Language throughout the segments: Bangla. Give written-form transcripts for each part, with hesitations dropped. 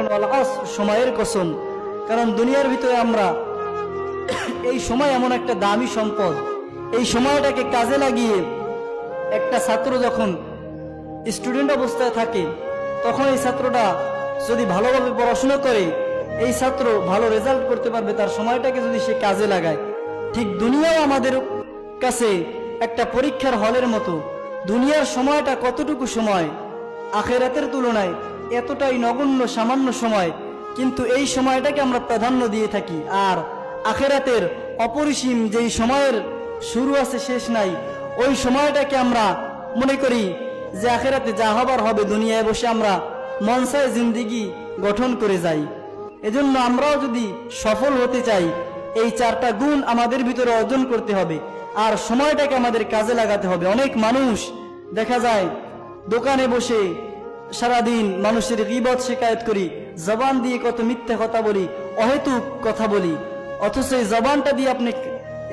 ওয়াল আসর, সময়ের কসম। কারণ দুনিয়ার ভিতরে আমরা এই সময় এমন একটা দামি সম্পদ, এই সময়টাকে কাজে লাগিয়ে একটা ছাত্র যখন স্টুডেন্ট অবস্থায় থাকে তখন এই ছাত্রটা যদি ভালোভাবে পড়াশোনা করে এই ছাত্র ভালো রেজাল্ট করতে পারবে তার সময়টাকে যদি সে কাজে লাগায়। ঠিক দুনিয়াও আমাদের কাছে একটা পরীক্ষার হলের মতো। দুনিয়ার সময়টা কতটুকু সময়, আখেরাতের তুলনায় এতটাই নগণ্য সামান্য সময়, কিন্তু এই সময়টাকে আমরা প্রাধান্য দিয়ে থাকি। আর আখেরাতের অপরিসীম যেই সময়ের শুরু আছে শেষ নাই, ওই সময়টাকে আমরা মনে করি যে আখেরাতে যা হবার হবে, দুনিয়ায় বসে আমরা মনসায় জিন্দিগি গঠন করে যাই। এজন্য আমরাও যদি সফল হতে চাই এই চারটা গুণ আমাদের ভিতরে অর্জন করতে হবে আর সময়টাকে আমাদের কাজে লাগাতে হবে। অনেক মানুষ দেখা যায় দোকানে বসে সারাদিন মানুষের গীবত শিকায়ত করি, জবান দিয়ে কত মিথ্যা কথা বলি, অহেতুক কথা বলি, অথচ এই জবানটা দিয়ে আপনি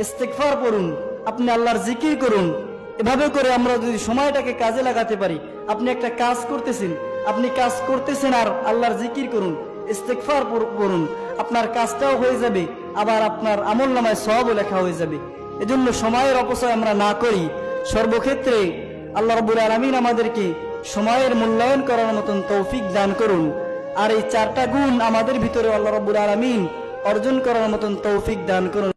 ইস্তেগফার করুন, আপনি আল্লাহর জিকির করুন। এভাবে করে আমরা যদি সময়টাকে কাজে লাগাতে পারি, আপনি একটা কাজ করতেছেন, আপনি কাজ করতেছেন আর আল্লাহর জিকির করুন, ইস্তেগফার করুন, আপনার কাজটাও হয়ে যাবে, আবার আপনার আমলনামায় সওয়াবও লেখা হয়ে যাবে। এজন্য সময়ের অপচয় আমরা না করি। সর্বক্ষেত্রে আল্লাহ রাব্বুল আলামিন আমাদেরকে সময়ের মূল্যায়ন করার মতন তৌফিক দান করুন। আর এই চারটা গুণ আমাদের ভিতরে আল্লাহ রাব্বুল আলামিন অর্জন করার মতন তৌফিক দান করুন।